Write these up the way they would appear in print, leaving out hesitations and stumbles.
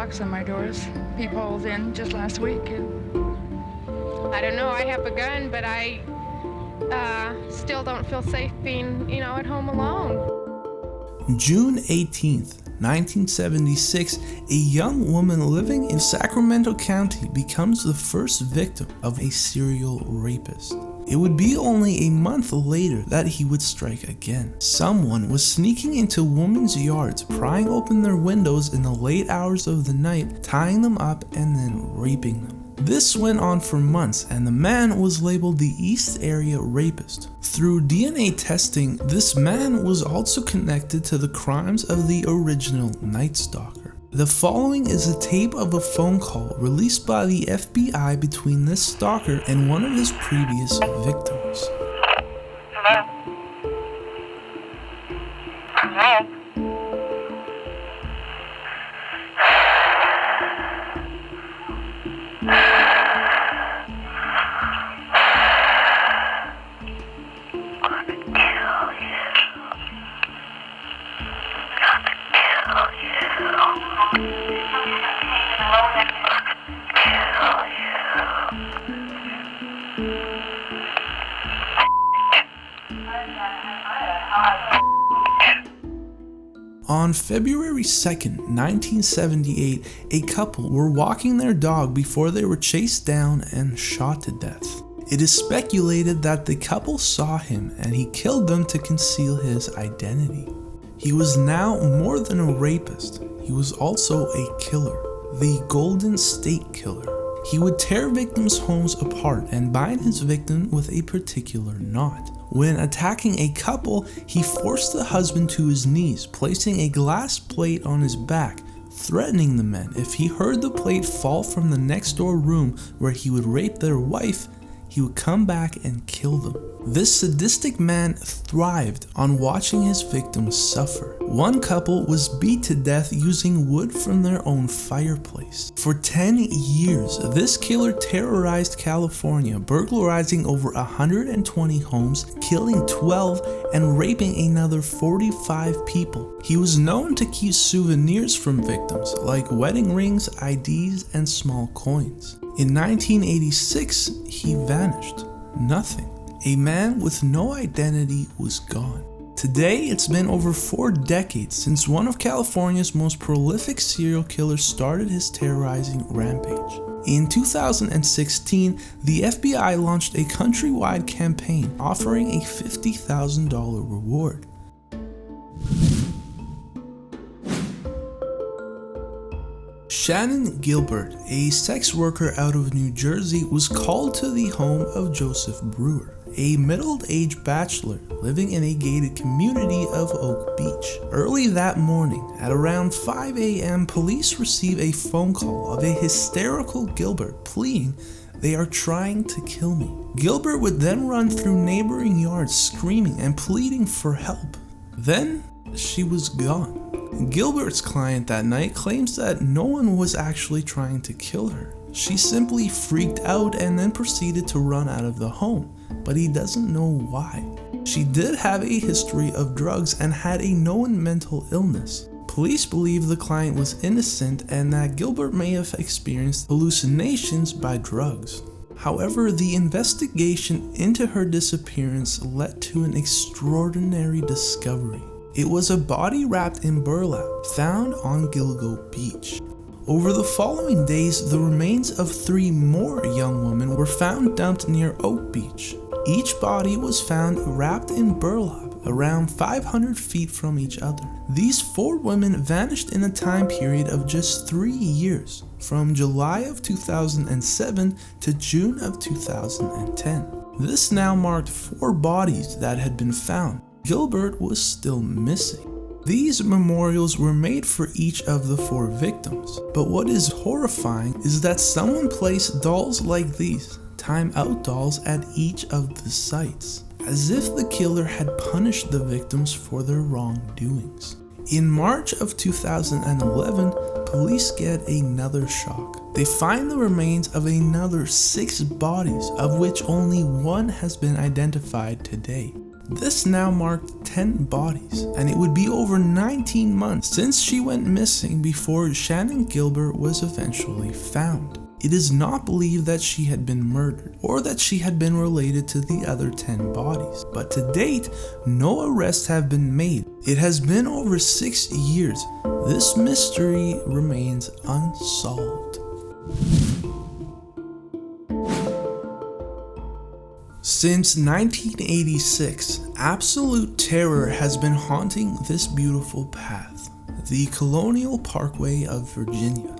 locks on my doors. Peepholes in just last week. I don't know, I have a gun, but I still don't feel safe being, at home alone. June 18th, 1976, a young woman living in Sacramento County becomes the first victim of a serial rapist. It would be only a month later that he would strike again. Someone was sneaking into women's yards, prying open their windows in the late hours of the night, tying them up and then raping them. This went on for months, and the man was labeled the East Area Rapist. Through DNA testing, this man was also connected to the crimes of the original Night Stalker. The following is a tape of a phone call released by the FBI between this stalker and one of his previous victims. Hello? Hello? On February 2nd, 1978, a couple were walking their dog before they were chased down and shot to death. It is speculated that the couple saw him and he killed them to conceal his identity. He was now more than a rapist, he was also a killer, the Golden State Killer. He would tear victims' homes apart and bind his victim with a particular knot. When attacking a couple, he forced the husband to his knees, placing a glass plate on his back, threatening the men if he heard the plate fall from the next door room where he would rape their wife, he would come back and kill them. This sadistic man thrived on watching his victims suffer. One couple was beat to death using wood from their own fireplace. For 10 years, this killer terrorized California, burglarizing over 120 homes, killing 12, and raping another 45 people. He was known to keep souvenirs from victims, like wedding rings, IDs, and small coins. In 1986, he vanished. Nothing. A man with no identity was gone. Today, it's been over 4 decades since one of California's most prolific serial killers started his terrorizing rampage. In 2016, the FBI launched a countrywide campaign offering a $50,000 reward. Shannan Gilbert, a sex worker out of New Jersey, was called to the home of Joseph Brewer, a middle-aged bachelor living in a gated community of Oak Beach. Early that morning, at around 5 a.m., police receive a phone call of a hysterical Gilbert pleading, "They are trying to kill me." Gilbert would then run through neighboring yards screaming and pleading for help. Then, she was gone. Gilbert's client that night claims that no one was actually trying to kill her. She simply freaked out and then proceeded to run out of the home, but he doesn't know why. She did have a history of drugs and had a known mental illness. Police believe the client was innocent and that Gilbert may have experienced hallucinations by drugs. However, the investigation into her disappearance led to an extraordinary discovery. It was a body wrapped in burlap found on Gilgo Beach. Over the following days, the remains of 3 more young women were found dumped near Oak Beach. Each body was found wrapped in burlap, around 500 feet from each other. These 4 women vanished in a time period of just 3 years, from July of 2007 to June of 2010. This now marked 4 bodies that had been found. Gilbert was still missing. These memorials were made for each of the 4 victims, but what is horrifying is that someone placed dolls like these, time-out dolls, at each of the sites, as if the killer had punished the victims for their wrongdoings. In March of 2011, police get another shock. They find the remains of another 6 bodies, of which only 1 has been identified today. This now marked 10 bodies, and it would be over 19 months since she went missing before Shannan Gilbert was eventually found. It is not believed that she had been murdered or that she had been related to the other 10 bodies, but to date, no arrests have been made. It has been over 6 years. This mystery remains unsolved. Since 1986, absolute terror has been haunting this beautiful path, the Colonial Parkway of Virginia.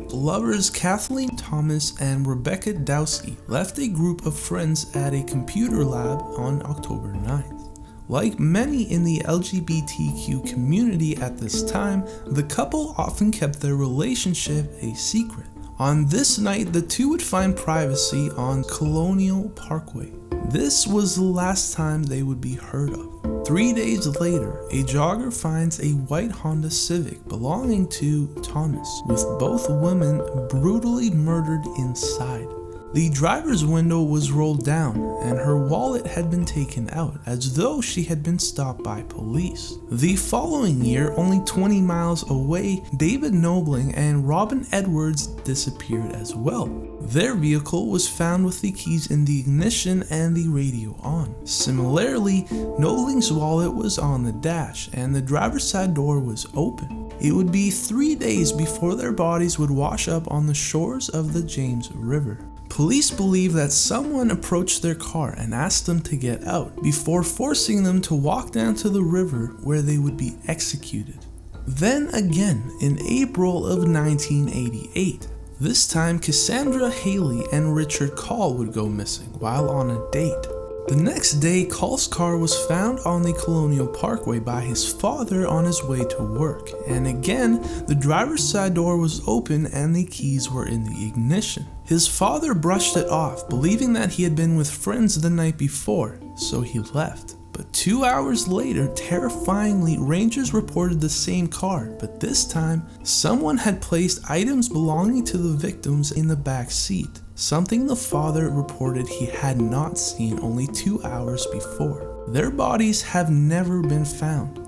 Lovers Kathleen Thomas and Rebecca Dowski left a group of friends at a computer lab on October 9th. Like many in the LGBTQ community at this time, the couple often kept their relationship a secret. On this night, the two would find privacy on Colonial Parkway. This was the last time they would be heard of. 3 days later, a jogger finds a white Honda Civic belonging to Thomas, with both women brutally murdered inside. The driver's window was rolled down, and her wallet had been taken out, as though she had been stopped by police. The following year, only 20 miles away, David Nobling and Robin Edwards disappeared as well. Their vehicle was found with the keys in the ignition and the radio on. Similarly, Nobling's wallet was on the dash, and the driver's side door was open. It would be 3 days before their bodies would wash up on the shores of the James River. Police believe that someone approached their car and asked them to get out before forcing them to walk down to the river where they would be executed. Then again, in April of 1988, this time Cassandra Haley and Richard Call would go missing while on a date. The next day, Call's car was found on the Colonial Parkway by his father on his way to work, and again, the driver's side door was open and the keys were in the ignition. His father brushed it off, believing that he had been with friends the night before, so he left. But 2 hours later, terrifyingly, rangers reported the same car, but this time, someone had placed items belonging to the victims in the back seat, something the father reported he had not seen only 2 hours before. Their bodies have never been found.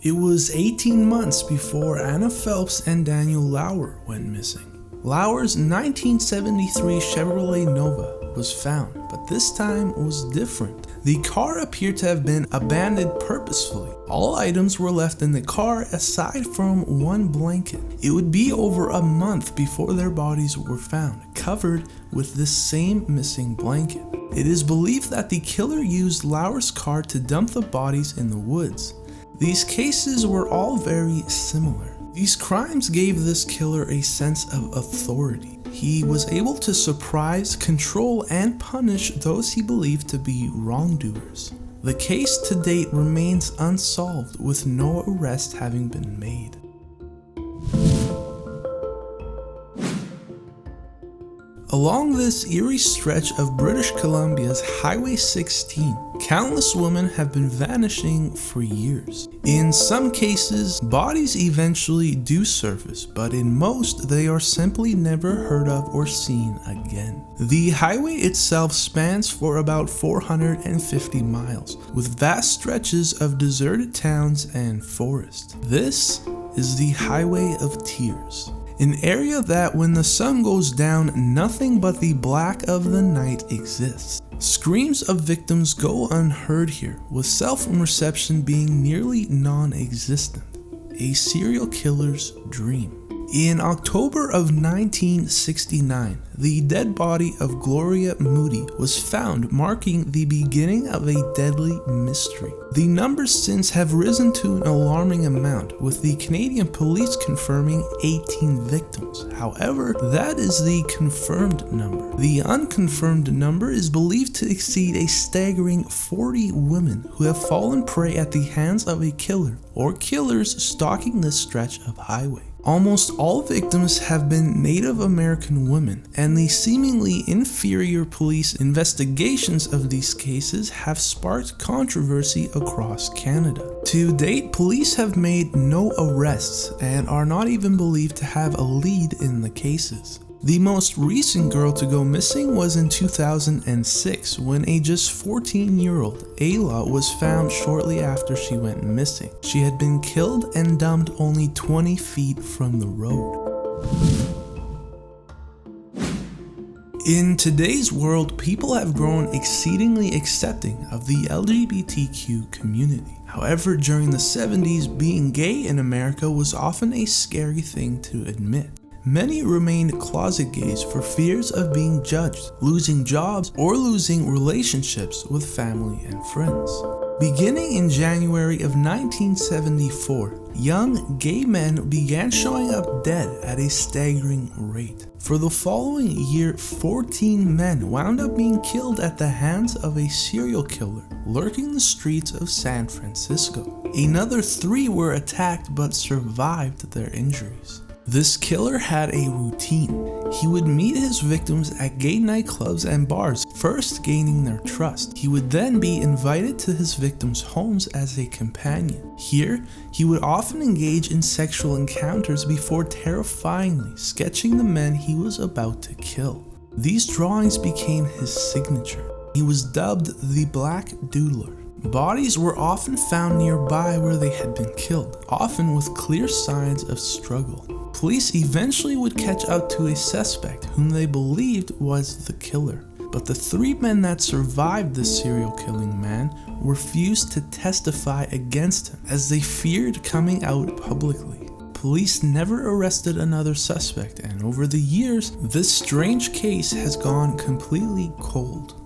It was 18 months before Anna Phelps and Daniel Lauer went missing. Lauer's 1973 Chevrolet Nova was found, but this time was different. The car appeared to have been abandoned purposefully. All items were left in the car aside from one blanket. It would be over a month before their bodies were found, covered with this same missing blanket. It is believed that the killer used Lauer's car to dump the bodies in the woods. These cases were all very similar. These crimes gave this killer a sense of authority. He was able to surprise, control, and punish those he believed to be wrongdoers. The case to date remains unsolved, with no arrest having been made. Along this eerie stretch of British Columbia's Highway 16, countless women have been vanishing for years. In some cases, bodies eventually do surface, but in most, they are simply never heard of or seen again. The highway itself spans for about 450 miles, with vast stretches of deserted towns and forest. This is the Highway of Tears. An area that when the sun goes down, nothing but the black of the night exists. Screams of victims go unheard here, with cell phone reception being nearly non-existent. A serial killer's dream. In October of 1969, the dead body of Gloria Moody was found, marking the beginning of a deadly mystery. The numbers since have risen to an alarming amount, with the Canadian police confirming 18 victims. However, that is the confirmed number. The unconfirmed number is believed to exceed a staggering 40 women who have fallen prey at the hands of a killer or killers stalking this stretch of highway. Almost all victims have been Native American women, and the seemingly inferior police investigations of these cases have sparked controversy across Canada. To date, police have made no arrests and are not even believed to have a lead in the cases. The most recent girl to go missing was in 2006 when a just 14-year-old Ayla was found shortly after she went missing. She had been killed and dumped only 20 feet from the road. In today's world, people have grown exceedingly accepting of the LGBTQ community. However, during the 70s, being gay in America was often a scary thing to admit. Many remained closet gays for fears of being judged, losing jobs, or losing relationships with family and friends. Beginning in January of 1974, young gay men began showing up dead at a staggering rate. For the following year, 14 men wound up being killed at the hands of a serial killer lurking the streets of San Francisco. Another 3 were attacked but survived their injuries. This killer had a routine. He would meet his victims at gay nightclubs and bars, first gaining their trust. He would then be invited to his victims' homes as a companion. Here, he would often engage in sexual encounters before terrifyingly sketching the men he was about to kill. These drawings became his signature. He was dubbed the Black Dueler. Bodies were often found nearby where they had been killed, often with clear signs of struggle. Police eventually would catch up to a suspect whom they believed was the killer, but the 3 men that survived this serial killing man refused to testify against him as they feared coming out publicly. Police never arrested another suspect, and over the years, this strange case has gone completely cold.